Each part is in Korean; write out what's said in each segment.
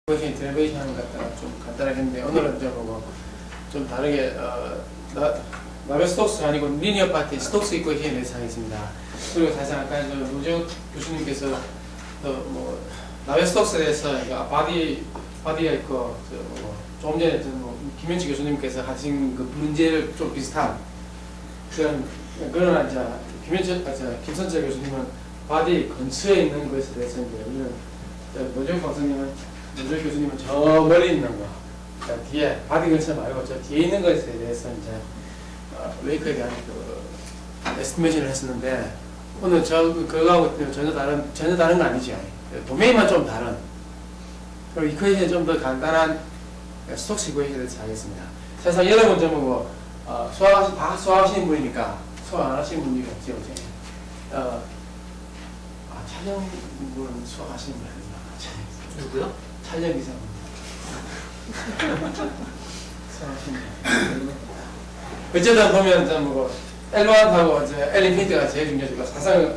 이것이 데리베이션 하는 것 같다가 좀 간단하게 했는데 오늘은 좀 다르게 나베 스톡스가 아니고 리니어 파티 스톡스 이퀘이션에 대해서 하겠습니다. 그리고 사실 아까 노재욱 교수님께서 나베 스톡스에 대해서 바디가 있고 조금 전에 김현치 교수님께서 하신 그 문제를 좀 비슷한 그러나 이제 김선재 교수님은 바디 근처에 있는 것에 대해서 이제 우리는 노재욱 교수님은 저 멀리 있는 거, 뒤에 바디 근처 말고 저 뒤에 있는 것에 대해서 이제 웨이크에 대한 그 에스티메이션을 했었는데 오늘 그거하고 전혀 다른 거 아니죠. 도메인만 좀 다른. 그리고 이퀘이션이 좀 더 간단한 스톡스 이퀘이션에 대해서 하겠습니다. 사실 여러분 다 수학하시는 분이니까 수학 안 하시는 분이 없지 어제. 촬영분은 수학하시는 분 아니야? 누구요? 촬영 기사분. 어쨌든 보면 L1하고 L 인피니트가 제일 중요하죠. 사실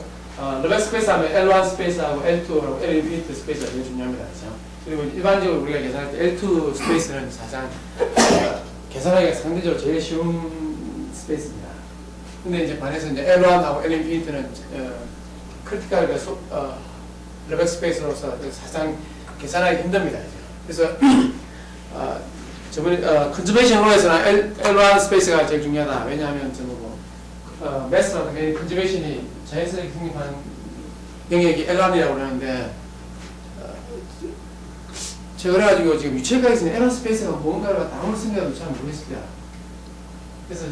르벡 스페이스 하면 L1 스페이스하고 L2하고 L 인피니트 스페이스가 제일 중요합니다. 그렇죠? 그리고 일반적으로 우리가 계산할 때 L2 스페이스는 가장 계산하기가 상대적으로 제일 쉬운 스페이스입니다. 근데 이제 반해서 이제 L1하고 L 인피니트는 크리티컬 르벡 스페이스로서 가장 계산하기 힘듭니다. 그래서 저번에 컨저베이션 로에서는 L1 스페이스가 제일 중요하다. 왜냐하면 매스나 컨저베이션이 자연스럽게 성립하는 영역이 L1이라고 그러는데 제가 그래가지고 지금 유체학에서는 L1 스페이스가 뭔가를 아무리 생각해도 잘 모르겠습니다. 그래서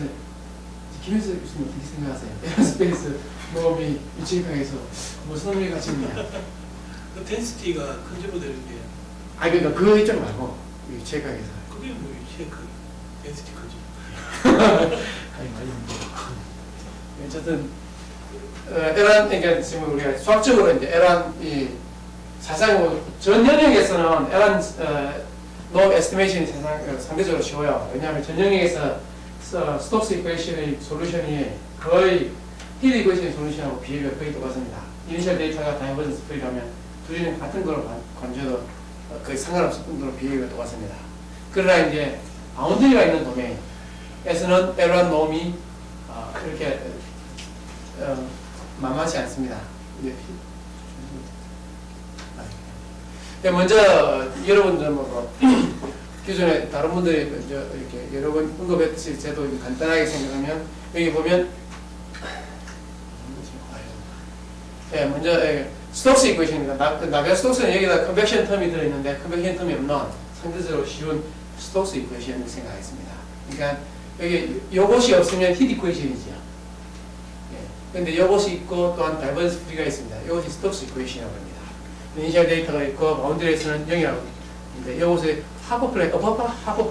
김현수 교수님 어떻게 생각하세요? L1 스페이스 모험이 유체학에서 무슨 의미가 있냐? 그 덴시티가 컨저버 되는 게 그러니까 그 입장 말고 유체학에서 그게 뭐 유체크 덴시티 커져. 어쨌든 L1 그러니까 지금 우리가 수학적으로 이제 L1이 사실 전 영역에서는 L1 노 에스티메이션이 상대적으로 쉬워요. 왜냐하면 전 영역에서 스톡스 이퀘이션의 솔루션이 거의 힐 이퀘이션의 솔루션하고 비율이 거의 똑같습니다. 이니셜 데이터가 다이버전스 프리라면 둘이는 같은 걸로 관줘도 거의 상관없을 정도로 비율이 똑같습니다. 그러나 이제 바운더리가 있는 도메인에서는 L1 놈이 그렇게 만만치 않습니다. 먼저 여러분 기존에 다른 분들이 이렇게 여러 번 언급했듯이 제도 간단하게 생각하면 여기 보면 먼저 스톡스 이퀘이션입니다. 나베 스톡스는 여기다 컨벡션 텀이 들어있는데 컨벡션 텀이 없는 상대적으로 쉬운 스톡스 이퀘이션을 생각하겠습니다. 그러니까 여기 요것이 없으면 히트 이퀘이션이죠. 근데 요것이 있고 또한 다이버전스 프리가 있습니다. 이것이 스톡스 이퀘이션이라고 합니다. 이니셜 데이터가 있고 바운드리에서는 0이라고. 근데 이것이 하프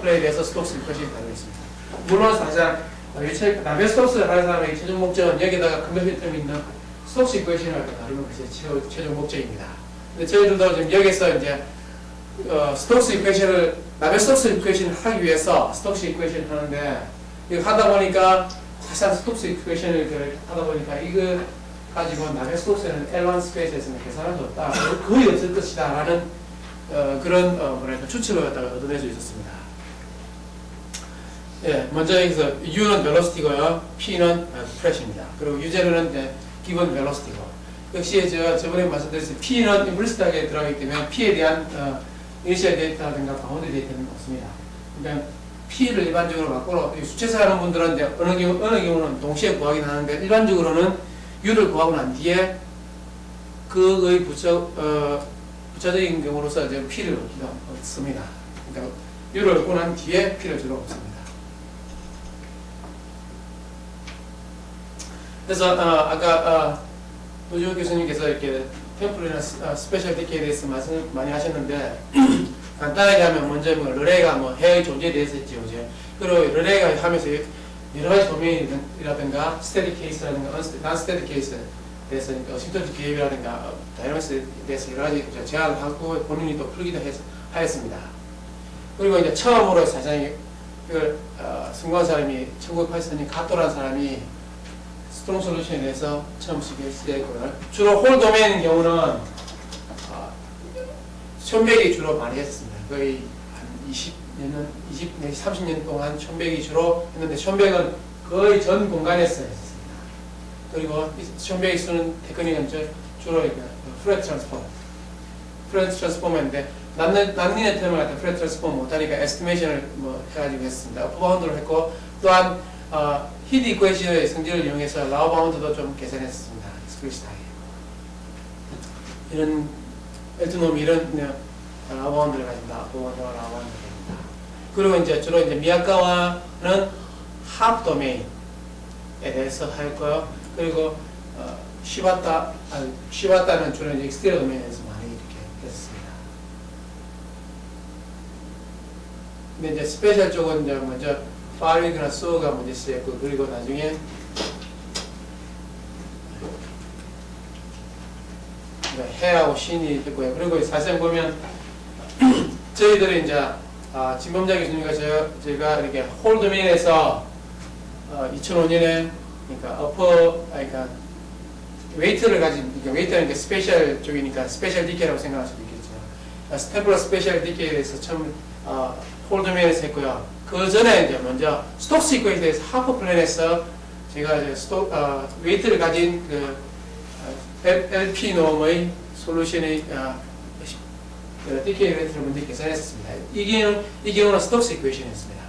플레이에 대해서 스톡스 이퀘이션이 다루고 있습니다. 물론 사실 나베 스톡스를 하는 사람의 최종 목적은 여기다가 컨벡션 텀이 있는 스톡스 이퀘이션을 다루는 것이 최종 목적입니다. 근데 저희들도 지금 여기서 이제 스톡스 이퀘이션을 나베 스톡스 이퀘이션을 하기 위해서 스톡스 이퀘이션을 하는데 이거 하다 보니까 사실상 스톡스 이퀘이션을 하다 보니까 이거 가지고 나베 스톡스는 L1 스페이스에서는 계산할 수 없다. 거의 없을 것이다 라는 그런 추측을 갖다가 얻어낼 수 있었습니다. 먼저 여기서 U는 벨로시티고요, P는 프레시입니다. 그리고 유제로는 이제 기본 벨로시티고, 역시 제가 저번에 말씀드렸듯이 P는 임플리시트하게 들어가기 때문에 P에 대한 이니셜 데이터라든가 바운드 데이터는 없습니다. 그러니까 P를 일반적으로 바꾸러 수체사 하는 분들은 이제 어느 경우는 동시에 구하긴 하는데 일반적으로는 U를 구하고 난 뒤에 그의 부차적인 경우로서 이제 P를 얻습니다. 그러니까 U를 얻고 난 뒤에 P를 주로 얻습니다. 그래서 아까 노지호 교수님께서 이렇게 템플이나 스페셜 디케이에 대해서 말씀 많이 하셨는데 간단하게 하면 먼저 르레가 해의 존재에 대해서 했죠. 그리고 르레가 하면서 여러 가지 도메인이라든가 스테디 케이스라든가 난 스테디 케이스에 대해서 심터지 비헤비라든가 다이너스에 대해서 여러 가지 제안을 하고 본인이 또 풀기도 하였습니다. 그리고 이제 처음으로 사실 이걸 성공한 사람이 1984년 가토라는 사람이 스트롱 솔루션에 대해서 처음 시도했고요. 주로 홀 도메인의 경우는 촌백이 주로 많이 했습니다. 거의 한 20년, 20 내지 30년 동안 촌백이 주로 했는데 촌백은 거의 전 공간에서 했습니다. 그리고 촌백이 쓰는 테크닉은 주로 프레트 트랜스폼. 프레트 트랜스폼인데 난리네 텀을 갖다 프레트 트랜스폼 못하니까 에스티메이션을 뭐 해가지고 했습니다. 어퍼 바운드로 했고 또한 히드 이퀘이션의 성질을 이용해서 라우 바운드도 좀 계산했습니다. 익스플리시트하게. 이런 에드놈 이런 라우 바운드를 가진다. 어퍼 바운드와 라우 바운드를 가진다. 그리고 이제 주로 이제 미야카와는 합 도메인에 대해서 할 거요. 그리고 시바타는 주로 이제 익스테리어 도메인에서 많이 이렇게 했습니다. 근데 이제 스페셜 쪽은 이제 먼저 파리그나 소가 먼저 시작했고 그리고 나중에 해하고 신이 됐고요. 그리고 사실 보면 저희들이 이제 진범자 교수님과 제가 이렇게 홀 도메인에서 2005년에 그러니까 웨이트를 가진 웨이트는 스페셜 쪽이니까 스페셜 디케이라고 생각할 수도 있겠죠. 스템플러 스페셜 디케이에 대해서 처음 홀 도메인에서 했고요. 그 전에 이제 먼저 스톡스 이퀄에 대해서 하프 플랜에서 제가 이제 웨이트를 가진 그 LP 놈의 솔루션의 디케이 레이트를 먼저 계산했습니다. 이 경우는 스톡스 이퀘이션이었습니다.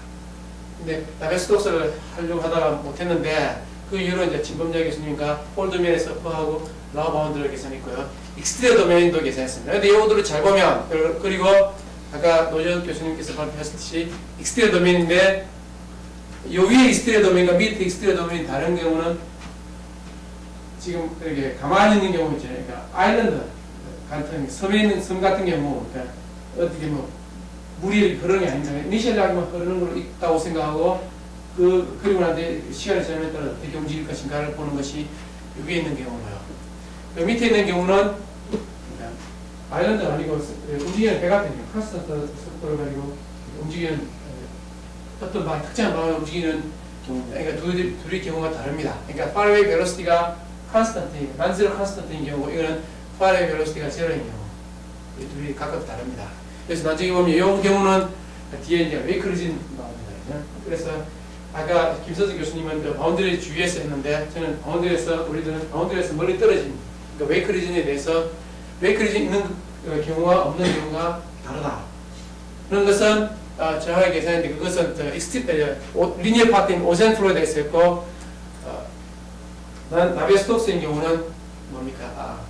근데 나베 스톡스를 하려고 하다가 못했는데 그 이후로 이제 진범자 교수님과 홀 도메인에서 어퍼하고 라우 바운드를 계산했고요. 익스트리어 도메인도 계산했습니다. 근데 이것들을 잘 보면 그리고 아까 노재욱 교수님께서 발표하셨듯이 익스트리어 도메인인데 요 위에 익스트리어 도메인과 밑에 익스트리어 도메인 다른 경우는 지금 이렇게 가만히 있는 경우 있잖아요. 그러니까 아일랜드 같은 섬에 있는 섬 같은 경우 그러니까 어떻게 뭐 물이 흐르는 게 아닙니다. 이니셜하게만 흐르는 걸로 있다고 생각하고 그리고 나서 시간이 지나면 따라 어떻게 움직일 것인가를 보는 것이 위에 있는 경우고요. 그 밑에 있는 경우는 아일랜드가 아니고 움직이는 배 같은 경우 카스터 속도를 가지고 움직이는 어떤 특정한 방향으로 움직이는 경우입니다. 그러니까 둘의 경우가 다릅니다. 그러니까 far away velocity가 constant인, non-zero constant인 경우고 이거는 far away velocity가 제로인 경우. 이 둘이 각각 다릅니다. 그래서 나중에 보면 이 경우는 뒤에 이제 웨이크리진 나옵니다. 그래서 아까 김선수 교수님은 바운드리 주위에서 했는데 저는 우리들은 바운드리에서 멀리 떨어진 그러니까 웨이크리진에 대해서 웨이크리진 있는 경우와 없는 경우가 다르다. 그런 것은 정확하게 계산했는데 그것은 리니어 파트인 오센 플로에 대해서 했고 나베 스톡스인 경우는 뭡니까?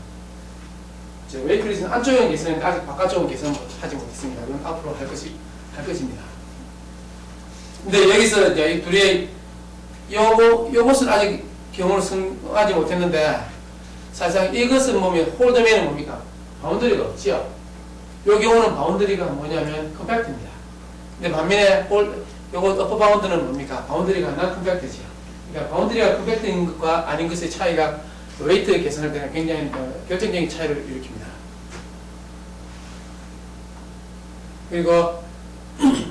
웨이크리진 안쪽은 계산했는데 아직 바깥쪽은 계산하지 못했습니다. 그건 앞으로 할 것입니다. 근데 여기서 이제 이 둘이 요것은 아직 경우를 승하지 못했는데 사실상 이것은 보면 홀 도메인은 뭡니까? 바운더리가 없지요. 요 경우는 바운더리가 뭐냐면 컴팩트입니다. 근데 반면에 요거 어퍼 바운드는 뭡니까? 바운더리가 난 컴팩트지요. 그러니까 바운더리가 컴팩트인 것과 아닌 것의 차이가 웨이트 계산할 때는 굉장히 결정적인 차이를 일으킵니다. 그리고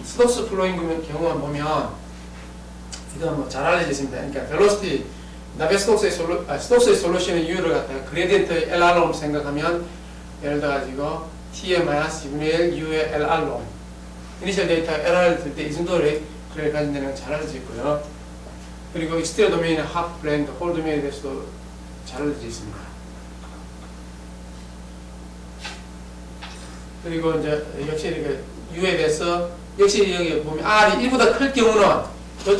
스톡스 플로잉 경우만 보면 이건 뭐 잘 알려져 있습니다. 그러니까 벨로시티 나베 스톡스의 솔루션의 이유를 갖다가 그레디언트 LR로 생각하면 예를 들어 가지고 T의 마이너스 2분의 1 U의 LR로 이니셜 데이터 LR을 들 때 이 정도를 가진다는 건 잘 알려져 있고요. 그리고 익스테리어 도메인의 합 블렌드 홀 도메인에 대해서도 잘 알려져 있습니다. 그리고 이제 역시 이렇게 U에 대해서 역시 여기 보면 R이 1보다 클 경우는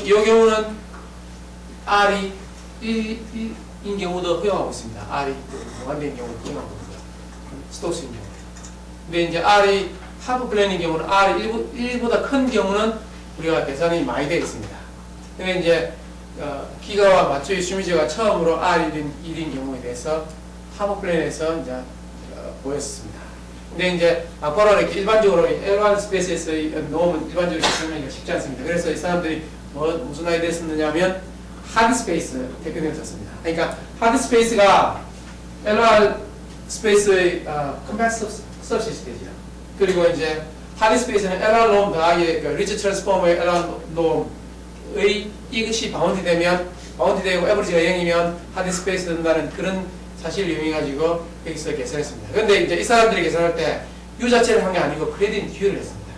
이 경우는 R이 1인 경우도 허용하고 있습니다. R이 무한대인 경우도 허용하고 있고요. 스톡스인 경우. 근데 이제 R이 하프 플랜인 경우는 R이 1보다 큰 경우는 우리가 계산이 많이 되어 있습니다. 근데 이제 기가와 마츠이 슈미즈가 처음으로 R1인 경우에 대해서 하프 플랜에서 이제 보였습니다. 근데 이제 앞으로 이렇게 일반적으로 L1 스페이스에서의 노음은 일반적으로 설명하기가 쉽지 않습니다. 그래서 이 사람들이 무슨 아이디어를 썼느냐면 하드 스페이스 테크닉을 썼습니다. 그러니까 하드 스페이스가 L1 스페이스의 컴팩트 서브시스템이죠. 그리고 이제 하드 스페이스는 L1 노음 더하기 리치 트랜스포머의 L1 노음의 이것이 바운드 되고 에버리지가 0이면 하드 스페이스 된다는 그런 사실을 이용해가지고 여기서 계산했습니다. 그런데 이제 이 사람들이 계산할 때 U 자체를 한 게 아니고 그레디언트 U를 했습니다.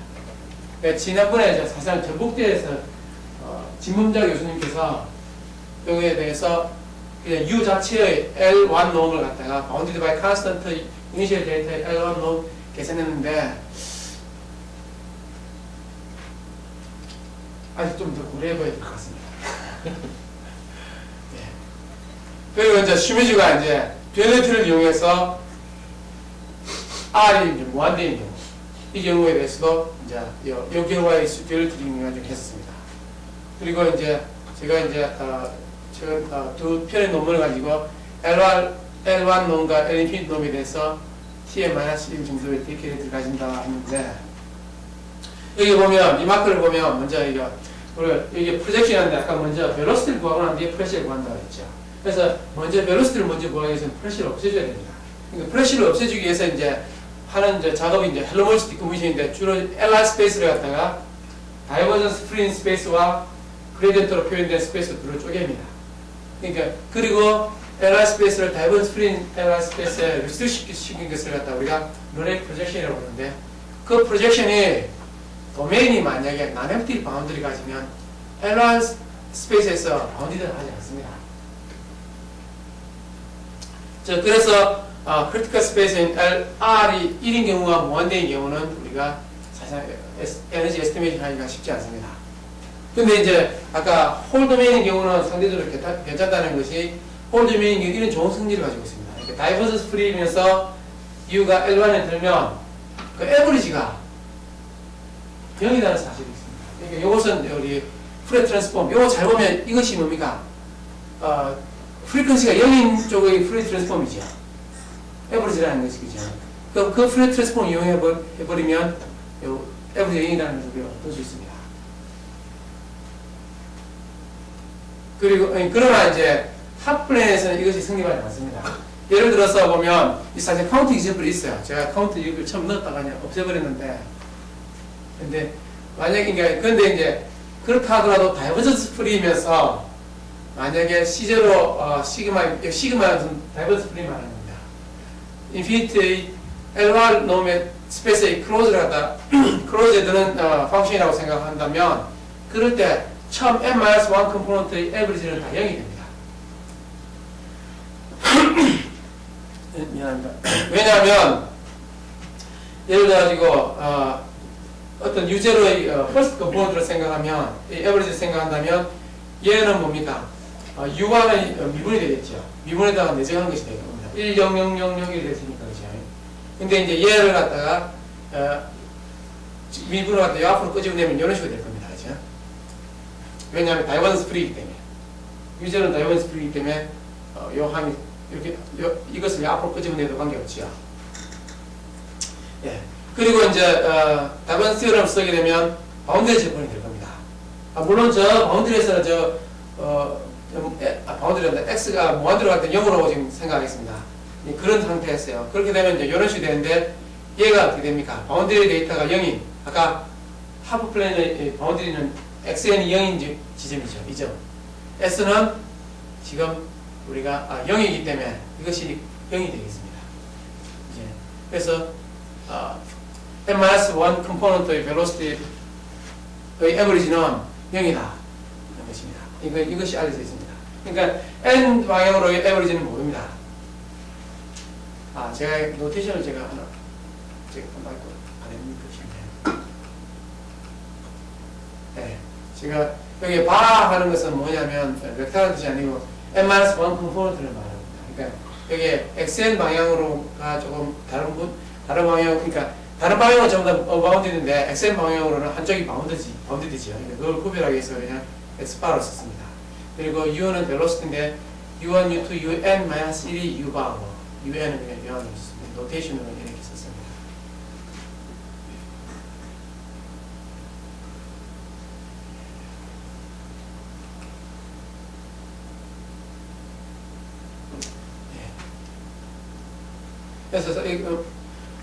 그러니까 지난번에 이제 사실상 전북대에서 진문자 교수님께서 여기에 대해서 그냥 U 자체의 L1 놈을 갖다가 bounded by constant initial data의 L1 놈 계산했는데 아직 좀 더 고려해봐야 될 것 같습니다. 네. 그리고 이제 슈미즈가 이제 듀얼리티를 이용해서 R이 이제 무한대인 경우, 이 경우에 대해서도 이제 이 경우와의 듀얼리티를 이용해서 했었습니다. 그리고 이제 제가 이제 두 편의 논문을 가지고 L1 놈과 L 인피니트 놈에 대해서 Tn-1 정도의 데이터를 가진다 했는데 여기 보면 이 마크를 보면 먼저 이게 프로젝션인데 아까 먼저 벨로시티를 구하고 난 뒤에 프레셔를 구한다고 했죠. 그래서 먼저 벨로시티를 먼저 구하기 위해서는 프레셔를 없애줘야 됩니다. 그러니까 프레셔를 없애주기 위해서 이제 하는 작업이 이제 헬로몰리티 디컴포지션인데 주로 LR 스페이스를 갖다가 다이버전스 프리 스페이스와 그레디언트로 표현된 스페이스로 둘을 쪼갭니다. 그러니까 그리고 LR 스페이스를 다이버전스 프리 LR 스페이스에 리스트릭트 시킨 것을 갖다 우리가 론의 프로젝션이라고 하는데 그 프로젝션이 도메인이 만약에 non-empty 바운드리 가지면 LR 스페이스에서 바운디드를 하지 않습니다. 그래서 크리티컬 스페이스인 LR이 1인 경우와 무한대인 경우는 우리가 사실 에너지 에스티메이션 하기가 쉽지 않습니다. 근데 이제 아까 홀 도메인인 경우는 상대적으로 괜찮다는 것이 홀 도메인인 경우 이런 좋은 성질을 가지고 있습니다. 그러니까 다이버전스 프리면서 U가 L1에 들면 그 에버리지가 0이라는 사실이 있습니다. 그러니까 이것은 우리 프레 트랜스폼, 이거 잘 보면 이것이 뭡니까? 프리퀀시가 0인 쪽의 프레 트랜스폼이죠. 에버리지라는 것이죠. 그 프레 트랜스폼 이용해버리면 에버리지 0이라는 것을 우리가 볼 수 있습니다. 그리고, 그러나 이제 탑플랜에서는 이것이 성립하지 않습니다. 예를 들어서 보면, 이 사실 카운트 이점플이 있어요. 제가 카운트 이걸 처음 넣었다가 그냥 없애버렸는데, 근데 근데 이제 그렇다 하더라도 다이버전스 프리면서 만약에 시제로 시그마는 다이버전스 프리 말하는 겁니다. 인피니트의 LR 놈의 스페이스의 클로즈를 갖다 클로즈에 드는 펑션이라고 생각한다면 그럴 때 처음 n-1 컴포넌트의 에버리지는 다 0이 됩니다. 미안합니다. 왜냐하면 예를 들어가지고 어떤 유제로의 퍼스트 컴포넌트를 생각하면 이 에버리지를 생각한다면 얘는 뭡니까? U1의 미분이 되겠죠. 미분에다가 내정하는 것이 되는 겁니다. 1, 0, 0, 0, 0, 1이 됐으니까 그죠. 근데 이제 얘를 갖다가 미분을 갖다가 이 앞으로 끄집어내면 이런 식으로 될 겁니다. 그죠? 왜냐하면 다이버전스 프리이기 때문에 유제로는 다이버전스 프리이기 때문에 요 함이 이렇게 이것을 앞으로 끄집어내도 관계없지요. 예. 그리고 이제 다이버전스 티어럼을 쓰게 되면 바운드리 제품이 될 겁니다. 물론 저 바운드리에서는 바운드리인데 x가 무한대로 갈 때 0으로 지금 생각하겠습니다. 그런 상태였어요. 그렇게 되면 이제 이런 식이 되는데 얘가 어떻게 됩니까? 바운드리 데이터가 0인 아까 하프 플레인의 바운드리는 xn이 0인 지점이죠. 이 점. s는 지금 우리가 0이기 때문에 이것이 0이 되겠습니다. 이제 그래서 n-1 컴포넌트의 벨로시티의 에버리지는 0이다 하는 것입니다. 이것이 알려져 있습니다. 그러니까 n 방향으로의 에버리지는 모릅니다. 제가 노테이션을 제가 안 했는데 네, 제가 여기 바 하는 것은 뭐냐면 벡터라는 뜻이 아니고 n-1 컴포넌트를 말합니다. 그러니까 여기 xn 방향으로가 조금 다른 방향, 그러니까 다른 방향은 전부 다 바운드인데 xn 방향으로는 한쪽이 바운드지요. 그러니까 그걸 구별하기 위해서 그냥 x바로 썼습니다. 그리고 u는 벨로시티인데 u1, u2, un-1이 u바고 un은 그냥 유한으로 썼습니다. 노테이션으로 이렇게 썼습니다. 그래서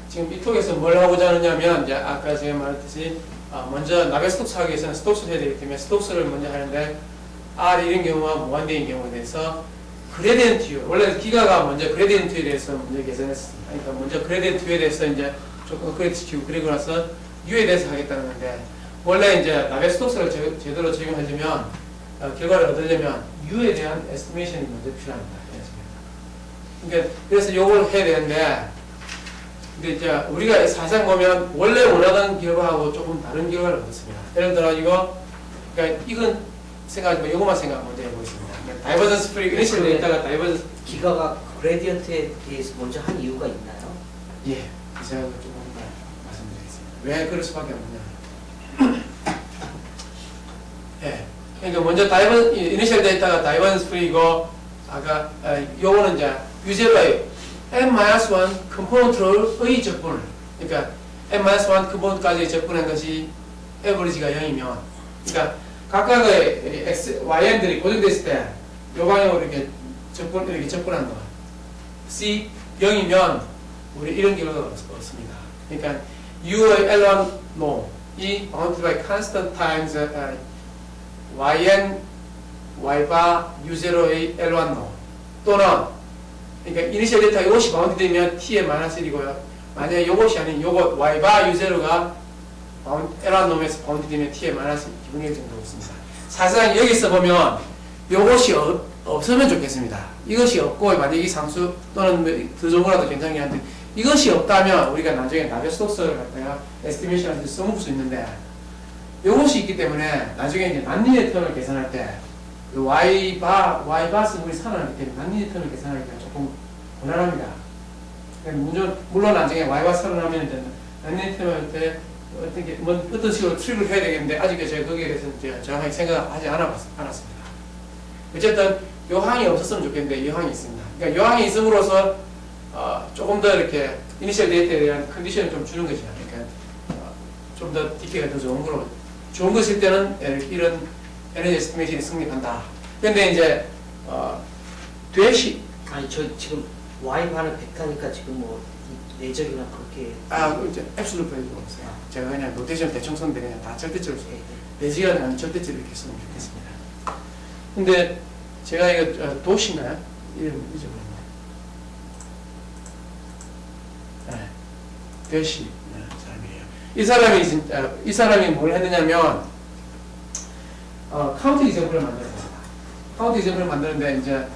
지금 이 톡에서 뭘 하고자 하느냐면 이제 아까 제가 말했듯이 먼저 나벨 스톡스 하기 위해서는 스톡스를 해야 되기 때문에 스톡스를 먼저 하는데 R 이런 경우와 무한대인 경우에 대해서 그레디언트 U 원래 기가가 먼저 그레디언트에 대해서 먼저 계산했습니다. 그러니까 먼저 그레디언트 U에 대해서 이제 조금 업그레이드 시키고 그리고 나서 U에 대해서 하겠다는 건데 원래 이제 나베 스톡스를 제대로 적용하려면 결과를 얻으려면 U에 대한 에스티메이션이 먼저 필요합니다. 그러니까 그래서 요걸 해야 되는데 근데 이제 우리가 사실 보면 원래 원하던 결과하고 조금 다른 결과를 얻었습니다. 예를 들어 이거 그러니까 이건 생각하지 말고 이것만 생각 먼저 해보겠습니다. 다이버전스 프리 이니셜에 있다가 다이버전스 기가가 그레디언트에 대해서 먼저 한 이유가 있나요? 예 제가 조금 말씀드리겠습니다. 왜 그럴 수밖에 없느냐. 예 그러니까 먼저 이니셜 데이터가 다이버전스 프리고 아까 요거는 이제 U0의 n-1 컴포넌트의 적분 그러니까 n-1 컴포넌트까지 적분한 것이 에버리지가 0이면 그러니까 각각의 YN들이 고정됐을 때 요 방향으로 이렇게 접근한 거 C 0이면 우리 이런 결과가 없습니다. 그러니까 U의 L1 no 이 bounded by constant times YN Y바 U0의 L1 no 또는 그러니까 이니셜 데이터 이것이 바운드 되면 T의 마이너스 1이고요. 만약에 이것이 아닌 요것 Y바 U0가 L1 노에서 바운드 되면 T의 마이너스 2분의 1 정도 있습니다. 사실상 여기서 보면 요것이 없으면 좋겠습니다. 이것이 없고 만약에 이 상수 또는 더 좋은 거라도 괜찮긴 한데 이것이 없다면 우리가 나중에 나베 스톡스를 갖다가 에스티메이션한테 써먹을 수 있는데 요것이 있기 때문에 나중에 이제 난리의 텀을 계산할 때 그 Y바스 우리 산화하기 때문에 난리의 텀을 계산하기가 조금 곤란합니다. 물론 나중에 Y바 산화하면 이제 난리의 텀을 할 때 어떤 식으로 트릭을 해야 되겠는데 아직 제가 거기에 대해서 이제 정확하게 생각하지 않았습니다. 어쨌든 요 항이 없었으면 좋겠는데 이 항이 있습니다. 그러니까 요 항이 있음으로써 조금 더 이렇게 이니셜 데이터에 대한 컨디션을 좀 주는 것이야. 그러니까 좀 더 디케이가 더 좋은 것일 때는 이런 에너지 에스티메이션이 성립한다. 근데 이제 되시 아니 저 지금 Y 반은 벡터니까 지금 뭐 내적이나 그렇게 이제 앱솔루트 필요가 없어요. 제가 그냥 노테이션 대충 썼는데 그냥 다 절대적으로 써요. 내지가 아니라 절대적으로 이렇게 쓰면 좋겠습니다. 근데 제가 이거 도시인가요? 이름 잊어버렸네. 네, 도시 사람이에요. 이 사람이 뭘 했느냐면 카운트 이셈플을 만들었습니다. 카운트 이셈플을 만드는데 이제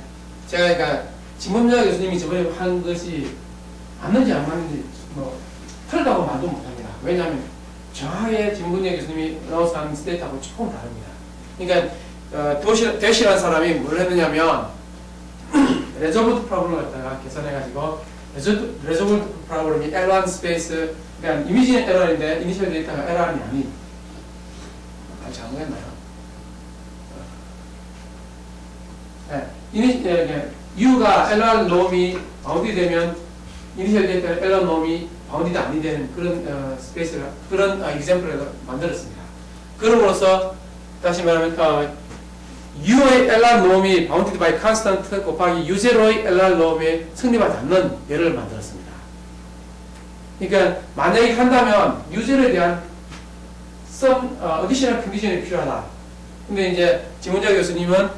제가 그러니까 진범자 교수님이 저번에 한 것이 맞는지 안 맞는지 뭐 틀리다고 말도 못합니다. 왜냐하면 정확하게 진범자 교수님이 나오는 데이터하고 조금 다릅니다. 그러니까 대시라는 사람이 뭘 했느냐면 레저볼트 프로블럼을 갖다가 계산해가지고 레저볼트 프로블럼이 L1 스페이스 그러니까 이미지는 L1인데 이니셜 데이터가 L1이 아닌 잘못했나요? 네, U가 L1 놈이 바운드 되면 이니셜 데이터 L1 놈이 바운드 아닌 되는 그런 스페이스를 그런 example을 만들었습니다. 그럼으로써 다시 말하면 U의 LR 놈이 bounded by constant 곱하기 U0의 LR 놈이 성립하지 않는 예를 만들었습니다. 그러니까 만약에 한다면 U0에 대한 some additional condition이 필요하다. 근데 이제 지문자 교수님은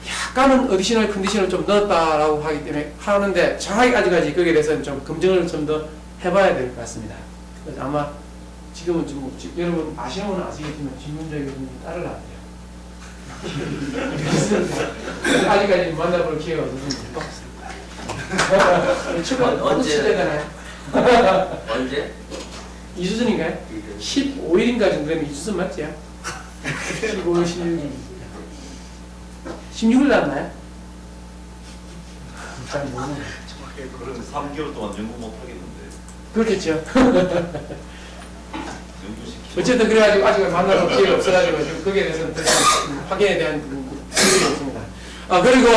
약간은 additional condition을 좀 넣었다라고 하기 때문에 하는데 정확히 아직까지 거기에 대해서는 좀 검증을 좀 더 해봐야 될 것 같습니다. 그래서 아마 지금은 좀 여러분 아시는 분은 아시겠지만 지문자 교수님이 따르려 해요. 아직까지 만나볼 기회가 없습니다. 언제? 언제? 이수순인가요? 15일인가 정도 되면 이수순 맞지요? 15일, 16일. 16일 났나요? 잘 모르겠네요. 정확하게 그러면 3개월 동안 연구 못 하겠는데. 그렇겠죠. 연구시키고. 어쨌든 그래가지고 아직 만나볼 기회가 없어가지고 지금 거기에 대해서는 확인에 대한 기회가 없습니다. 그리고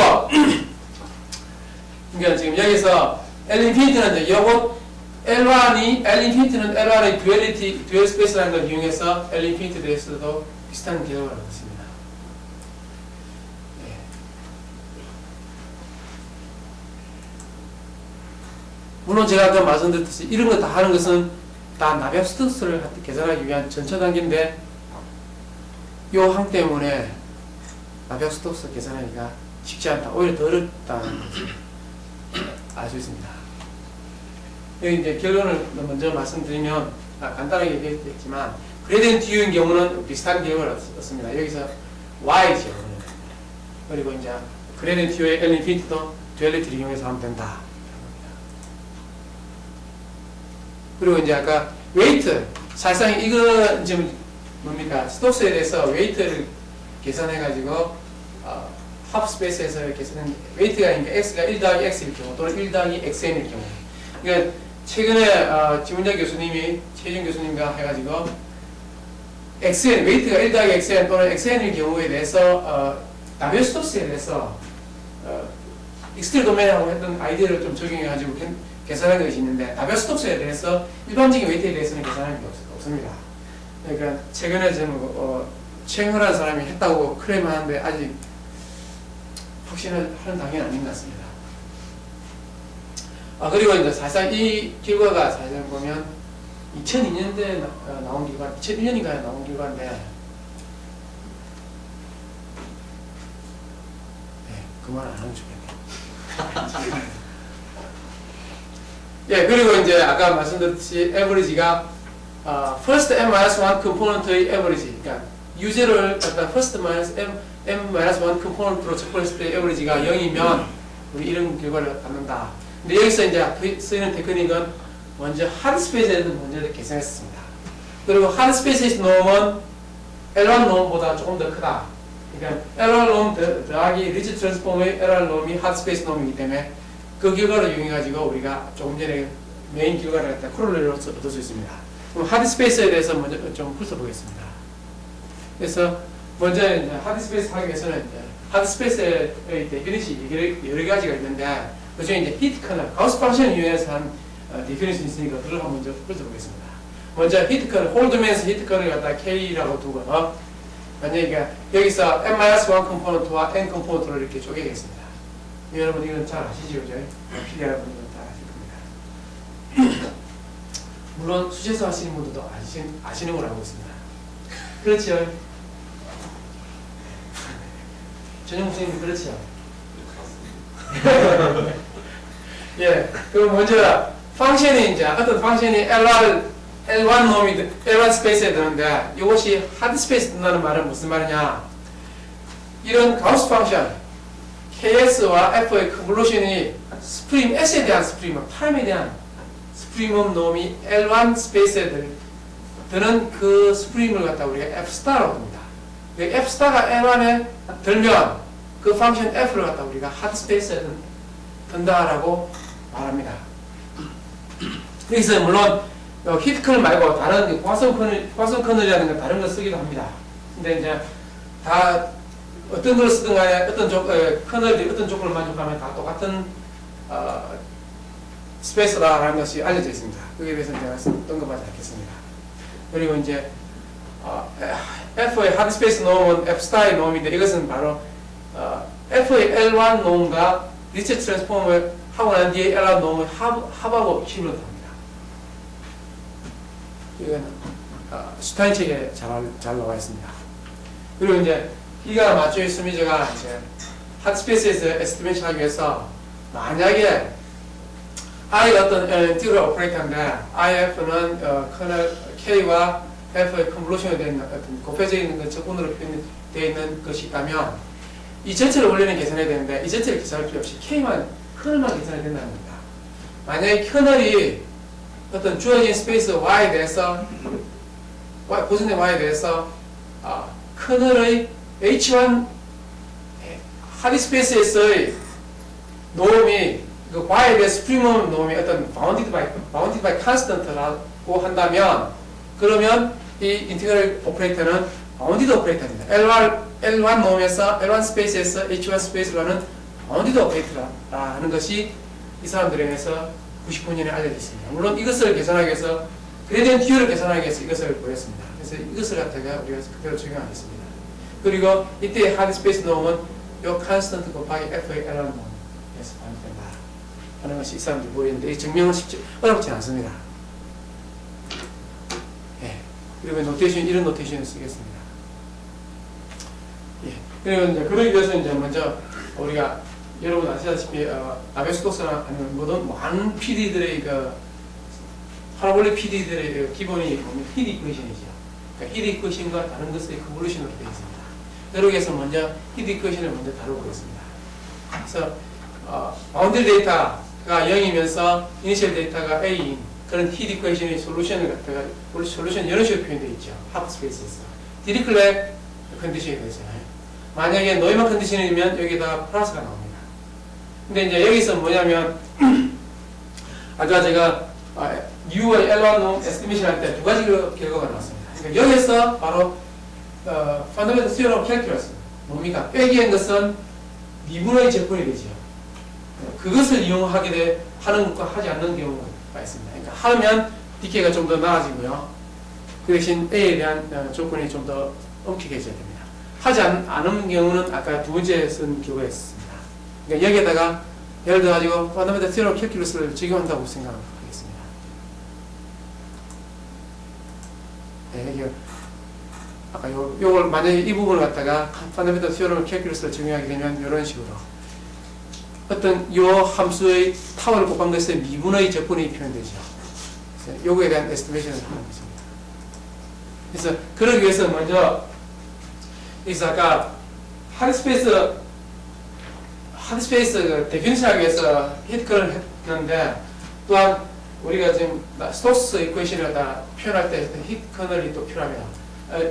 그러니까 지금 여기서 L 인피니티는 이제 요것 L1이 L 인피니티는 L1의 듀얼 스페이스라는 걸 이용해서 L 인피니티에 대해서도 비슷한 결과를 얻었습니다. 네. 물론 제가 아까 말씀드렸듯이 이런 거 다 하는 것은 다 나베 스톡스를 계산하기 위한 전차 단계인데 요 항 때문에 나베 스톡스 계산하기가 쉽지 않다. 오히려 더 어렵다는 것을 알 수 있습니다. 여기 이제 결론을 먼저 말씀드리면 간단하게 얘기했지만 그레디언트 U인 경우는 비슷한 기억을 얻습니다. 여기서 Y죠. 그리고 이제 그레디언트 U의 L 인피니티도 듀얼리티를 이용해서 하면 된다. 그리고 이제 아까 웨이트, 사실상 이거 지금 뭡니까? 스톡스에 대해서 웨이트를 계산해가지고 합 스페이스에서 계산한 웨이트가 그러니까 x가 1 더하기 x일 경우 또는 1 더하기 xn일 경우. 그러니까 최근에 지문자 교수님이 최준 교수님과 해가지고 xn 웨이트가 1 더하기 xn 또는 xn일 경우에 대해서 나베 스톡스에 대해서 익스트리 도메인하고 했던 아이디어를 좀 적용해가지고 계산한 것이 있는데 나베 스톡스에 대해서 일반적인 웨이트에 대해서는 계산한 게 없습니다. 그러니까 최근에 좀 최영호라는 사람이 했다고 클레임하는데 아직 확신을 하는 당연히 아닌 것 같습니다. 그리고 이제 사실상 이 결과가 사실상 보면 2002년도에 나온 결과, 2001년인가에 나온 결과인데, 네, 그 말 안 하면 좋겠네요. 예, 그리고 이제 아까 말씀드렸듯이 average가 first m-1 component의 average, 그러니까 U0를 갖다 first m-1 component로 접근했을 때 average가 0이면 우리 이런 결과를 갖는다. 근데 여기서 이제 쓰이는 테크닉은 먼저 하드 스페이스에서 먼저 계산했습니다. 그리고 하드 스페이스에서 놓으면 L1 놈보다 조금 더 크다. 그러니까 L1 놈 더하기 리치 트랜스폼의 L1 놈이 하드 스페이스 놈이기 때문에 그 결과를 이용해가지고 우리가 조금 전에 메인 결과를 갖다 코롤레로 얻을 수 있습니다. 그럼 하드 스페이스에 대해서 먼저 좀 훑어보겠습니다. 그래서 먼저 이제 하드 스페이스 하기 위해서는 이제 하드 스페이스의 데피니션이 여러 가지가 있는데 그 중에 이제 히트 커널, 가우스 펑션을 이용해서 한 데피니션이 있으니까 그걸 한번 먼저 훑어보겠습니다. 먼저 히트 커널, 홀드맨스 히트 커널을 갖다 K라고 두고 만약에 여기서 n-1 컴포넌트와 n 컴포넌트를 이렇게 쪼개겠습니다. 여러분 이건 잘 아시죠? 그죠? PD 여러분들은 다 아실 겁니다. 물론 수제서 하시는 분들도 아시는 걸 알고 있습니다. 그렇죠? 전용 선생님 그렇죠? 예, 그럼 먼저 펑션이 이제 어떤 펑션이 L1 놈이 L1 스페이스에 드는데 이것이 하드 스페이스에 든다는 말은 무슨 말이냐? 이런 가우스 펑션 KS와 F의 컨볼루션이 스프림 S에 대한 스프림, 타임에 대한 스프림업 놈이 L1 스페이스에 드는 그 스프림을 갖다 우리가 F 스타라고 합니다. F 스타가 L1에 들면 그 펑션 F를 갖다 우리가 하드 스페이스에 든다라고 말합니다. 여기서 물론 히트 커널 말고 다른 과성 커널이라는 건 다른 걸 쓰기도 합니다. 근데 이제 다 어떤 걸 쓰든 간에 어떤 커널이 어떤 조건을 만족하면 다 똑같은 스페이스라는 것이 알려져 있습니다. 거기에 대해서 제가 언급하지 않겠습니다. 그리고 이제 F의 하드 스페이스 놈은 F 스타의 놈인데 이것은 바로 F의 L1 놈과 리치 트랜스폼을 하고 난 뒤에 L1 놈을 합하고 힘을 합니다. 이건 슈타인 책에 잘 나와 있습니다. 그리고 이제 이가 맞춰 있으면 제가 이제 하드 스페이스에서 에스티메이션 하기 위해서 만약에 I가 어떤 인티그럴 오퍼레이터인데 IF는 커널 K와 F의 컨볼루션이 되는 어떤 곱해져 있는 것 적분으로 되어 있는 것이 있다면 이 전체를 원래는 계산해야 되는데 이 전체를 계산할 필요 없이 K만 커널만 계산해야 된다는 겁니다. 만약에 커널이 어떤 주어진 스페이스 Y에 대해서 고정된 Y에 대해서 커널의 H1 하드 스페이스에서의 놈이 그 Y에 대해 스프림업 놈이 어떤 bounded by constant라고 한다면 그러면 이 인티그럴 오퍼레이터는 bounded 오퍼레이터입니다. L1 놈에서 L1 스페이스에서 H1 스페이스라는 bounded 오퍼레이터라는 것이 이 사람들에 의해서 99년에 알려져 있습니다. 물론 이것을 계산하기 위해서 그레디언트 U를 계산하기 위해서 이것을 보였습니다. 그래서 이것을 갖다가 우리가 그대로 적용하겠습니다. 그리고 이때 하드 스페이스 놈은 요 컨스턴트 곱하기 F의 L1 놈에서 반영된다 하는 것이 이 사람들이 보이는데 이 증명은 어렵지 않습니다. 예. 그리고 노테이션 이런 노테이션을 쓰겠습니다. 예. 그리고 이제 그러기 위해서 이제 먼저 우리가 여러분 아시다시피 나베 스톡스나 아니면 모든 많은 PD들의 그 파라볼릭 PD들의 기본이 보면 히트 이퀘이션이죠. 그러니까 히트 이퀘이션과 다른 것의 컨볼루션으로 되어 있습니다. 그러기 위해서 먼저 히트 이퀘이션을 먼저 다뤄보겠습니다. 그래서 바운드리 데이터가 0이면서 이니셜 데이터가 A인 그런 히트 이퀘이션의 솔루션을 갖다가 솔루션 이런 식으로 표현되어 있죠. 하프 스페이스에서 디리클렛 컨디션이 되죠. 만약에 노이만 컨디션이면 여기다가 플러스가 나옵니다. 근데 이제 여기서 뭐냐면 아까 제가 U와 L1 에스티메이션 할 때 두 가지 결과가 나왔습니다. 그러니까 여기서 바로 Fundamental Theorem of Calculus 뭡니까? 빼기한 것은 미분의 제품이 되죠. 그것을 이용하게 하는 것과 하지 않는 경우가 있습니다. 그러니까 하면 디케이가 좀 더 나아지고요. 그 대신 A에 대한 조건이 좀 더 엄격해져야 됩니다. 하지 않은 경우는 아까 두 번째 쓴 경우였습니다. 그러니까 여기에다가 예를 들어 가지고 Fundamental Theorem of Calculus를 적용한다고 생각하겠습니다. 네, 이게 아까 요걸 만약에 이 부분을 갖다가 Fundamental Theorem of Calculus를 적용하게 되면 이런 식으로 어떤 요 함수의 타워를 곱한 것의 미분의 적분이 표현되죠. 그래서 요거에 대한 에스티메이션을 하는 것입니다. 그래서 그러기 위해서 먼저 여기서 아까 하드스페이스 그 데피니션 하기 위해서 히트컬을 했는데 또한 우리가 지금 스토스 이퀘이션을 다 표현할 때 히트컬이 또 필요합니다.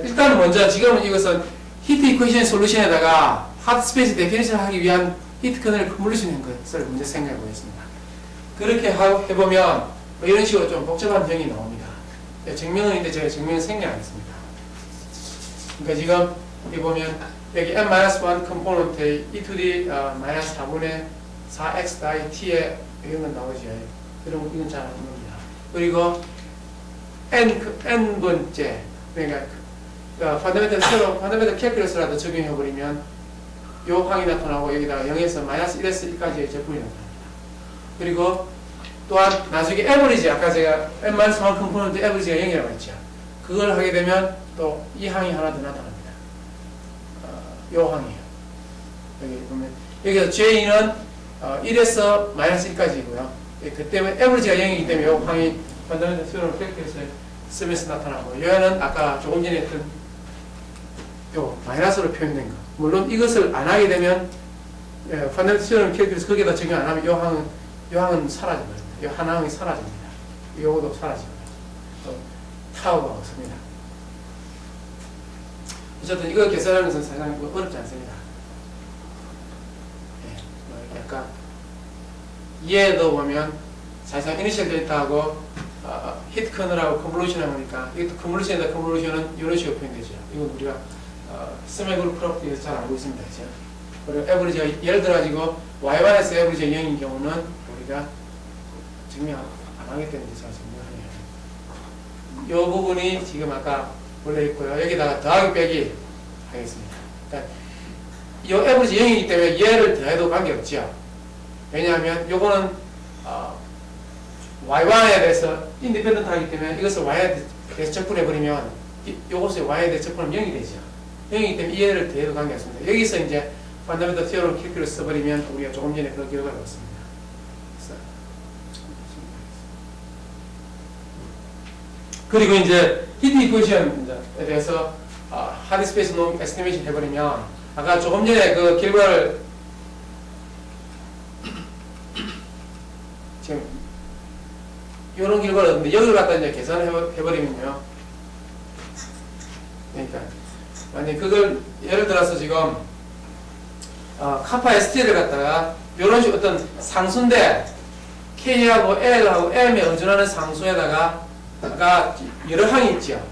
일단 먼저 지금은 이것은 히트 이퀘이션 솔루션에다가 하드스페이스 데피니션 하기 위한 히트컬을 컨볼루션인 것을 먼저 생각해 보겠습니다. 그렇게 해보면 뭐 이런 식으로 좀 복잡한 형이 나옵니다. 증명은 근데 제가 증명은 생략하겠습니다. 그러니까 지금 여기 보면 여기 n-1 컴포넌트의 e to the 마이너스 4분의 4x 다이 t에 이런 건 나오죠. 그럼 이건 잘 안 나옵니다. 그리고 n번째 그러니까 펀더멘털 캘큘러스라도 적용해버리면 요 항이 나타나고 여기다가 0에서 마이너스 1에서 1까지의 제품이 나타납니다. 그리고 또한 나중에 에버리지 아까 제가 n-1 컴포넌트 에버리지가 0이라고 했죠. 그걸 하게 되면 또 이 항이 하나 더 나타납니다. 요 항이에요. 여기 보면 여기서 J는 1에서 마이너스 1까지이고요. 그 때문에 에버리지가 0이기 때문에 요 항이 펀더멘털 티오럼 팩트에서 쓰면서 나타나고 얘는 아까 조금 전에 했던 요 마이너스로 표현된 거. 물론 이것을 안 하게 되면 펀더멘털 티오럼 팩트에서 거기다 적용 안 하면 요 항은 사라집니다. 요 한 항이 사라집니다. 요것도 사라집니다. 타워가 없습니다. 어쨌든 이거 계산하는 것은 사실상 어렵지 않습니다. 네, 약간 이해도 보면 사실상 이니셜 데이터하고 히트 커널하고 컨볼루션 하니까 이것도 컨볼루션이다 컨볼루션은 이런 식으로 표현되죠. 이건 우리가 스맥으로 프로퍼티에서 잘 알고 있습니다. 그렇죠? 그리고 에버리지가 예를 들어 가지고 y1에서 에버리지가 0인 경우는 우리가 증명 안 하기 때문에 제가 증명하네요. 이 부분이 지금 아까 원래 있고요. 여기다가 더하기 빼기 하겠습니다. 그러니까 이 에버리지 0이기 때문에 얘를 더해도 관계없죠. 왜냐하면 요거는 y1에 대해서 인디펜던트 하기 때문에 이것을 y에 대해서 적분해버리면 요것을 y에 대해서 적분하면 0이 되죠. 0이기 때문에 이 얘를 더해도 관계없습니다. 여기서 이제 펀더멘털 티오럼 캘큘러스 써버리면 우리가 조금 전에 그런 결과를 얻습니다. 그리고 이제 히트 이퀘이션에 대해서 하드 스페이스 놈 에스티메이션 해버리면 아까 조금 전에 그 결과를 지금 이런 결과를 얻는데 여기를 갖다 이제 계산을 해버리면요. 그러니까 만약 그걸 예를 들어서 지금 카파 ST를 갖다가 이런 식으로 어떤 상수인데 K하고 L하고 M에 의존하는 상수에다가 아까 여러 항이 있죠.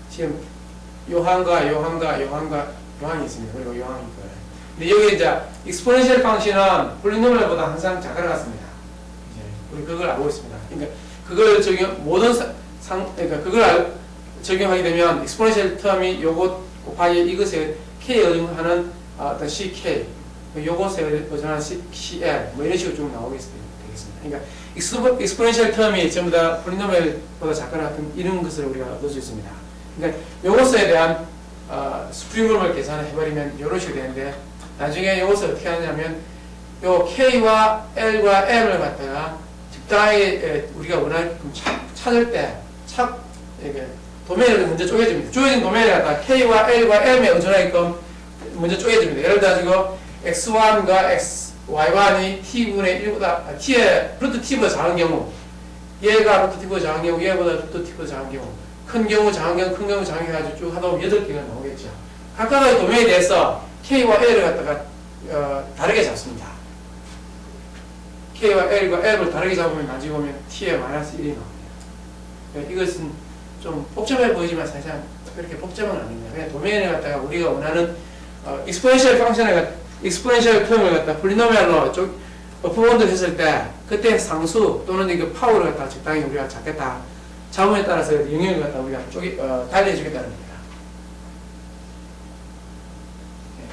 지금 요 항과 요 항과 요 항과 요 항이 있습니다. 그리고 요 항이 있고요. 근데 여기 이제 익스포넨셜 펑션은 폴리노멀보다 항상 작은 것 같습니다. 우리 그걸 알고 있습니다. 그러니까 그걸 그러니까 그걸 적용하게 되면 익스포넨셜 텀이 요것 곱하기 이것에 K에 의존하는 어떤 CK 요것에 의존하는 CL 뭐 이런 식으로 쭉 나오겠습니다. 그러니까 익스포넨셜 텀이 전부 다 폴리노멀보다 작거나 같은 이런 것을 우리가 얻을 수 있습니다. 그러니까 요것에 대한 스프링룸을 계산을 해버리면 이런 식으로 되는데 나중에 요것을 어떻게 하냐면 요 K와 L과 M을 갖다가 따에 우리가 원하는 찾을 때 이렇게 도메인을 먼저 쪼개줍니다. 쪼개진 도메인을 갖다 K와 L과 M에 의존하게끔 먼저 쪼개줍니다. 예를 들어 지금 X1과 Y1이 T분의 1보다 T의 루트 T보다 작은 경우, 얘가 루트 T보다 작은 경우, 얘보다 루트 T보다 작은 경우, 큰 경우, 작은 경우, 큰 경우, 작은 경우 해가지고 쭉 하다 보면 8개가 나오겠죠. 각각의 도메인에 대해서 K와 L을 갖다가 다르게 잡습니다. K와 L과 L을 다르게 잡으면 나중에 보면 T에 마이너스 1이 나옵니다. 이것은 좀 복잡해 보이지만 사실 그렇게 복잡은 아닙니다. 그냥 도메인을 갖다가 우리가 원하는 익스포넨셜 펑션을 익스포넨셜 텀을 갖다 폴리노미얼로 어프본드 했을 때 그때 상수 또는 이거 파워를 갖다 적당히 우리가 잡겠다. 자문에 따라서 영역을 갖다 우리가 달리해주겠다는 겁니다.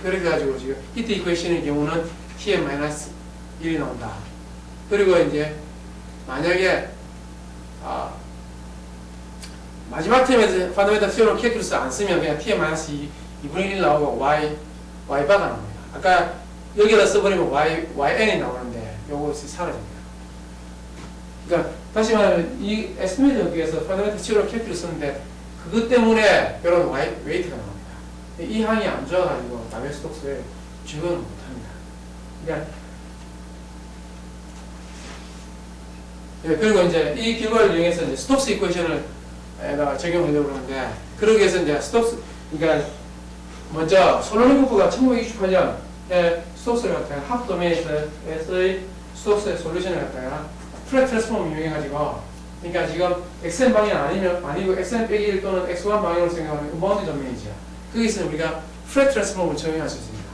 그렇게 가지고 지금 히트 이퀘이션의 경우는 T에 마이너스 1이 나온다. 그리고 이제 만약에 마지막 템에서 펀더멘탈 티오럼 캘큘러스 안 쓰면 그냥 T에 마이너스 2분의 1 나오고 Y바가 나옵니다. 아까 여기다 써버리면 YN이 나오는데 요거 사라집니다. 그러니까 다시 말하면 이 에스티메이트 여기에서 펀더멘탈 티오럼 캘큘러스 쓰는데 그것 때문에 이런 웨이트가 나옵니다. 이 항이 안 좋아가지고 나베스톡스에 적용을 못합니다. 그러니까 그리고 이제 이 결과를 이용해서 이제 스톡스 이퀘이션을 적용하려고 그러는데 그러기 위해서 이제 그러니까 먼저 솔로니코프가 1968년에 스톡스를 갖다가 하프 도메인에서의 스톡스의 솔루션을 갖다가 플랫 트랜스폼을 이용해가지고 그러니까 지금 XN 방향 아니고 XN 빼기 1 또는 X1 방향으로 생각하면 은바운드 도메인이죠. 거기서 우리가 플랫 트랜스폼을 적용할 수 있습니다.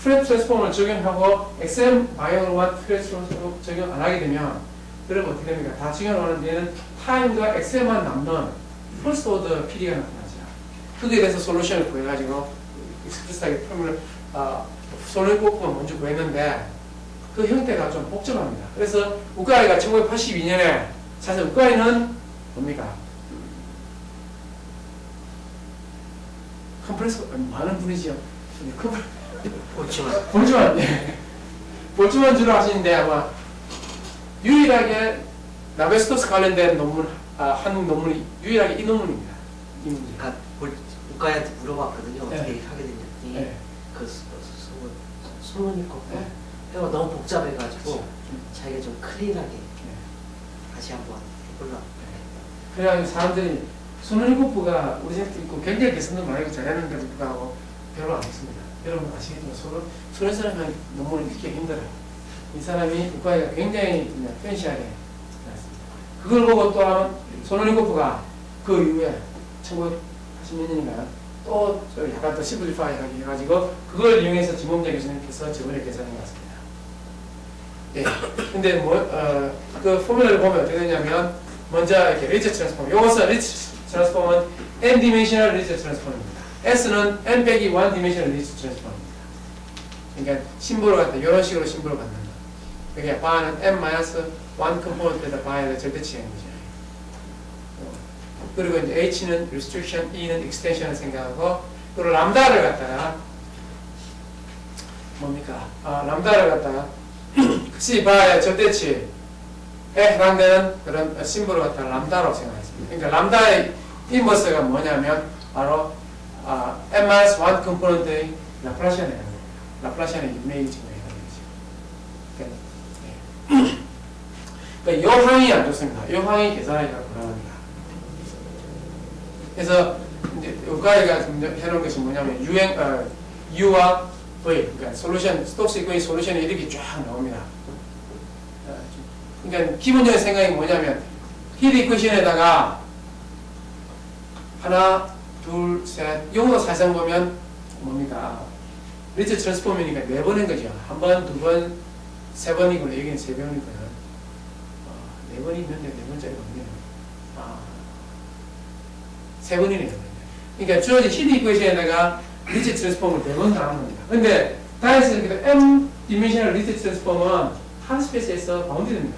플랫 트랜스폼을 적용하고 XM 방향으로만 플랫 트랜스폼을 적용 안 하게 되면 그러면 어떻게 됩니까? 다 적용하는 데는 타임과 XM만 남는 퍼스트 오더 PD가 나타나죠. 거기에 대해서 솔루션을 구해가지고 익스프레스하게 폼을 솔루션을 먼저 구했는데 그 형태가 좀 복잡합니다. 그래서 우카이가 1982년에 사실 우카이는 뭡니까? 컴프레서 많은 분이죠. 볼츠만 주로 하시는데 아마 유일하게 나베스토스 관련된 논문, 한국 논문이 유일하게 이 논문입니다. 이 문제. 그러니까 우카이한테 물어봤거든요. 어떻게 네. 하게 됐냐니 네. 그 소문이고 네. 그래서 너무 복잡해가지고 그렇죠. 자기가 좀 클린하게 다시 한번 해보려고. 그래가지고 사람들이 소노니코프가 우리 생각도 있고 굉장히 개선도 많이 잘했는데도 불구하고 별로 안 했습니다. 여러분 아시겠지만 소련 사람이 논문을 읽기 힘들어요. 이 사람이 우카이가 굉장히 그냥 팬시하게 나왔습니다. 그걸 보고 또 소노니코프가 그 이후에 1980몇 년인가요? 또 약간 더 시블리파이하게 해가지고 그걸 이용해서 진범재 교수님께서 저번에 계산한 것 같습니다. 예. 근데 그 포뮬러를 보면 어떻게 되냐면 먼저 이렇게 리츠 트랜스폼. 요것은 리츠 트랜스폼은 n 디멘셔널 리츠 트랜스폼입니다. S는 n 빼기 1 디멘셔널 리츠 트랜스폼입니다. 그러니까 심볼을 갖다 이런 식으로 심볼을 갖는 거. 그게 바는 n-1 컴포넌트에다 바에 절대치인 거죠. 그리고 이제 H는 restriction, E는 extension을 생각하고 그리고 람다를 갖다가 뭡니까? 람다를 갖다가 C 바의 절대치에 해당되는 그런 심볼을 갖다가 람다라고 생각했습니다. 그러니까 람다의 인버스가 뭐냐면 바로 n-1 컴포넌트의 라플라시안에 해당됩니다. 라플라시안의 이메이지 지금 해당되죠. 그러니까 이 항이 안 좋습니다. 이 항이 계산하기가 불안합니다. 그래서 이제 우카이가 해놓은 것이 뭐냐면 U와 V, 그러니까 솔루션, 스톡스 이퀄 솔루션이 이렇게 쫙 나옵니다. 그러니까 기본적인 생각이 뭐냐면 히트 이퀘이션에다가 하나, 둘, 셋, 용어로 사상 보면 뭡니까? 리츠 트랜스폼이니까 4번인 거죠. 한 번, 두 번, 3번이고 여기는 3번이고요. 4번이 있는데 4번짜리가 없네요. 3번이네요. 그러니까 주어진 히트 이퀘이션에다가 리츠 트랜스폼을 4번 나온 겁니다. 근데 다이어스는 M 디멘셔널 리츠 트랜스폼은 한 스페이스에서 바운드됩니다.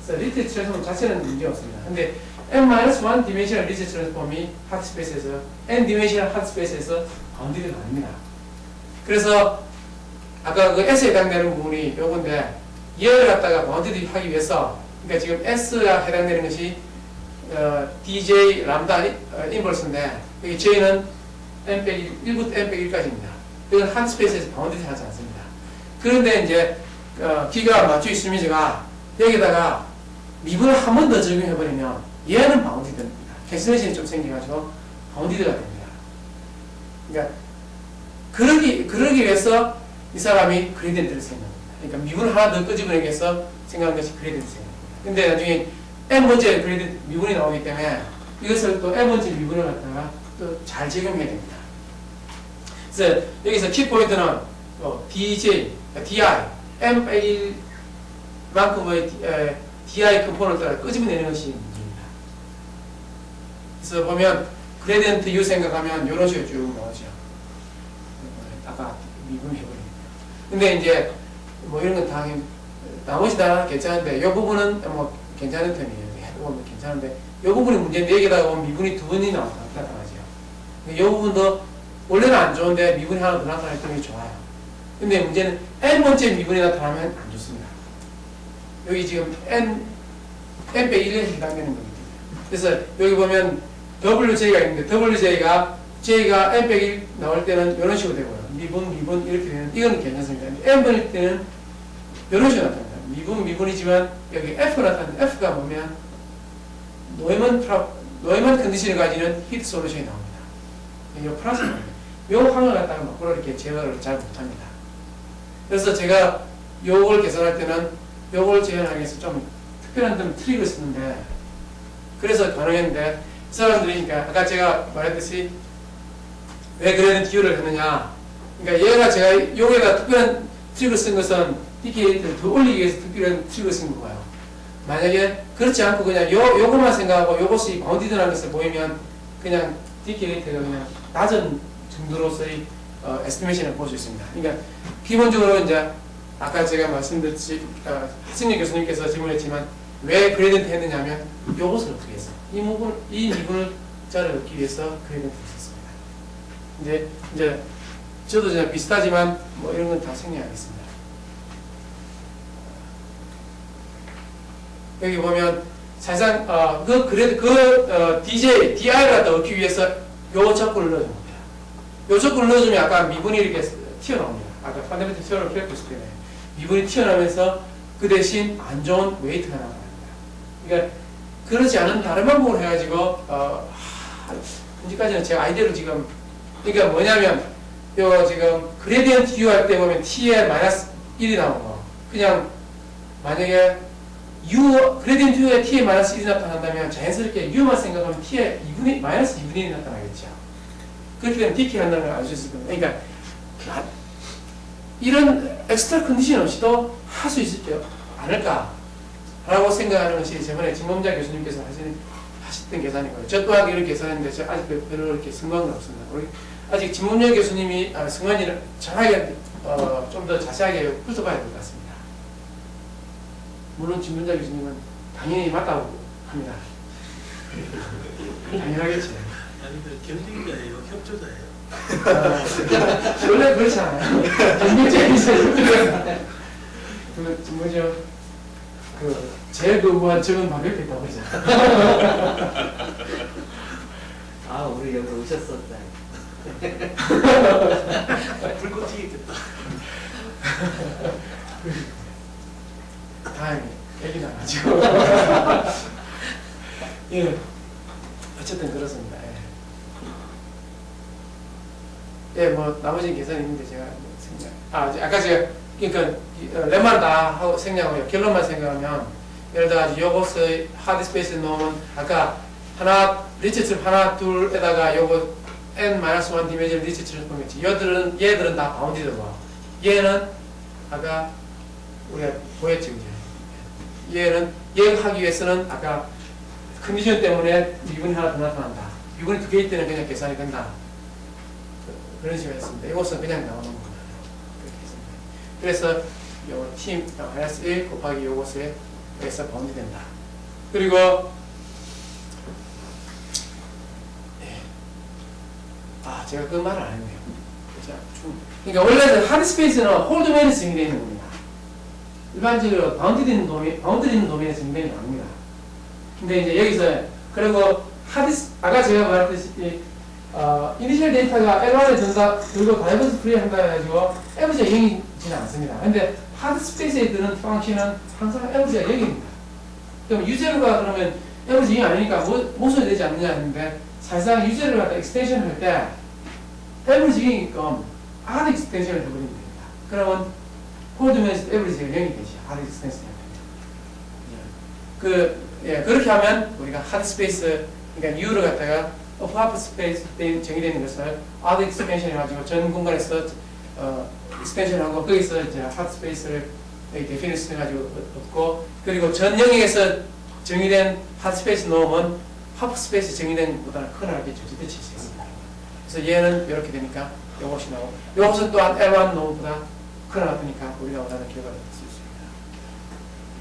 그래서 리츠 트랜스폼 자체는 문제 없습니다. 근데 M-1 디멘셔널 리츠 트랜스폼이 한 스페이스에서 N 디멘셔널 한 스페이스에서 바운드가 아닙니다. 그래서 아까 그 S에 해당되는 부분이 요건데 얘를 갖다가 바운드 하기 위해서 그러니까 지금 S가 해당되는 것이 DJ 람다 인버스인데 여기 J는 n-1부터 n-1까지입니다. 이건 한 스페이스에서 바운드리 하지 않습니다. 그런데 이제 기가 맞추기 시미즈가 여기다가 미분을 한 번 더 적용해버리면 얘는 바운드리 됩니다. 캐슬레이션이 좀 생겨가지고 바운디드가 됩니다. 그러니까 그러기 위해서 이 사람이 그레디언트를 생각합니다. 그러니까 미분을 하나 더 끄집어내기 위해서 생각한 것이 그레디언트 생각입니다. 근데 나중에 n번째 그레디언트 미분이 나오기 때문에 이것을 또 n번째 미분을 갖다가 또 잘 적용해야 됩니다. 그래서 여기서 키포인트는 DJ, DI, m-1만큼의 DI 컴포넌트를 끄집어내는 것이 문제입니다. 그래서 보면 그레디언트 U 생각하면 이런 식으로 쭉 나오죠. 아까 미분해버립니다. 근데 이제 뭐 이런 건 다 나머지 다 괜찮은데 이 부분은 뭐 괜찮은 템이에요. 해보면 괜찮은데 이 부분이 문제인데 여기다가 보면 미분이 두 번이 나타나죠. 이 부분도 원래는 안 좋은데 미분이 하나 더 나타날 때는 좋아요. 근데 문제는 n번째 미분이 나타나면 안 좋습니다. 여기 지금 n-1에 해당되는 거거든요. 그래서 여기 보면 WJ가 있는데 WJ가 J가 n-1 나올 때는 이런 식으로 되고요. 미분 이렇게 되는 이건 괜찮습니다. n번일 때는 이런 식으로 나타납니다. 미분이지만 여기 F가 나타나는데 F가 보면 노이먼 컨디션을 가지는 히트 솔루션이 나옵니다. 이거 플러스 나옵니다. 이 항을 갖다가 막고로 이렇게 제어를 잘 못합니다. 그래서 제가 요걸 계산할 때는 요걸 제어하기 위해서 좀 특별한 트릭을 쓰는데 그래서 가능했는데 이 사람들이 그러니까 아까 제가 말했듯이 왜 그레디언트 U를 했느냐 그러니까 얘가 제가 여기에다 특별한 트릭을 쓴 것은 디케이트를 더 올리기 위해서 특별한 트릭을 쓴 거예요. 만약에 그렇지 않고 그냥 요것만 생각하고 요것이 바운디드라는 것을 보이면 그냥 디케이트가 그냥 낮은 정도로서의 에스티메이션을 볼 수 있습니다. 그러니까 기본적으로 이제 아까 제가 말씀드렸듯이 하승렬 교수님께서 질문했지만 왜 그레디언트 했느냐면 요것을 얻기 위해서 이 미분을 자를 얻기 위해서 그레디언트를 썼습니다. 이제 저도 이제 비슷하지만 뭐 이런 건 다 생략하겠습니다. 여기 보면 사실상 DJ, DI를 갖다 얻기 위해서 요 조건을 넣어줍니다. 요 조건을 넣어주면 아까 미분이 이렇게 튀어나옵니다. 아까 펀더멘털 티어를 펼쳤을 때 미분이 튀어나오면서 그 대신 안 좋은 웨이트가 나옵니다. 그러니까 그렇지 않은 다른 방법을 해가지고 현재까지는 제 아이디어를 지금 그러니까 뭐냐면 요 지금 그레디언트 U 할 때 보면 T에 마이너스 1이 나오고 그냥 만약에 그레디언트 U에 T에 마이너스 1이 나타난다면 자연스럽게 U만 생각하면 T에 마이너스 2분의 1이 나타나겠죠. 그렇게 되면 디케이 한다는 걸 알 수 있을 겁니다. 그러니까 이런 엑스트라 컨디션 없이도 할 수 있을지 않을까라고 생각하는 것이 저번에 진범자 교수님께서 하셨던 계산이고요. 저 또한 이렇게 계산했는데 저 아직 별로 이렇게 성공은 없습니다. 우리 아직 진범자 교수님이 승관이를 정확하게 좀 더 자세하게 훑어봐야 될 것 같습니다. 물론 진범자 교수님은 당연히 맞다고 합니다. 당연하겠죠. 아니 경쟁자예요, 협조자예요. 원래 그렇잖아요. 경쟁자에서 뭐죠? 제일 거부한 적은 막 이렇게 있다고 하잖아요. 아, 우리 여기 오셨었다. 불꽃 튀겠다. 다행히 얘기는 안 하죠. 예, 어쨌든 그렇습니다. 예, 뭐 나머지 계산이 있는데 제가 생략. 아까 제가 그러니까 렘만 다 하고 생략하고요. 결론만 생각하면 예를 들어 요것의 하드 스페이스에 넣으면 아까 하나 리치트 하나 둘에다가 요거 n-1 디메이션 리치트를 보겠지. 얘들은 다 바운디드고 얘는 아까 우리가 보였죠. 얘는 얘를 하기 위해서는 아까 컨디션 때문에 미분이 하나 더 나타난다. 미분이 두 개일 때는 그냥 계산이 된다. 그런 식으로 했습니다. 이것은 그냥 나오는 겁니다. 그렇게 했습니다. 그래서 T -1 곱하기 요것에 에서 바운드 된다. 그리고 제가 그 말을 안 했네요. 그러니까 원래는 하드 스페이스는 홀드 매니스이 되어 있는 겁니다. 일반적으로 바운드리 있는 도면에서 정의되는 게 아닙니다. 근데 이제 여기서 그리고 아까 제가 말했듯이 이니셜 데이터가 L1에 들고 다이버스 프리 한다 해가지고 에버지가 0이지는 않습니다. 근데 하드 스페이스에 드는 펑션은 항상 에버지가 0입니다. 그럼 유제로가 그러면 에버지 0이 아니니까 못 써야 되지 않느냐 했는데 사실상 유제를 갖다 익스텐션 할 때 에버지 0이니까 하드 익스텐션을 해버리면 됩니다. 그러면 콜드면에서 에버지가 0이 되지. 하드 익스텐션 하면. 그렇게 하면 우리가 하드 스페이스, 그러니까 U를 갖다가 of half space 정의되는 것을 other expansion 해가지고 전 공간에서 expansion하고 거기서 이제 half space를 definition 해가지고 얻고, 그리고 전 영역에서 정의된 half space 놓으면 half space 정의된 것보다 큰 합이 절대 칠 수 있습니다. 그래서 얘는 이렇게 되니까 이것이 나오고, 이것은 또한 L1 노브보다 큰 합이니까 우리가 원하는 결과를 얻을 수 있습니다.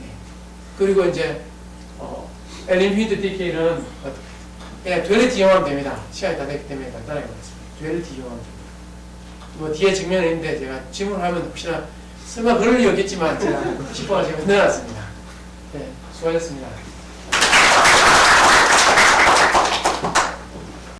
네. 그리고 이제 L infinity decay는 듀얼리티 이용하면 됩니다. 시간이 다 됐기 때문에 간단하게 말했습니다. 듀얼리티 이용하면 됩니다. 뭐 뒤에 증명이 있는데 제가 질문하면 혹시나 설마 그럴 리 없겠지만 제가 10번을 제가 넣어놨습니다. 네, 수고하셨습니다.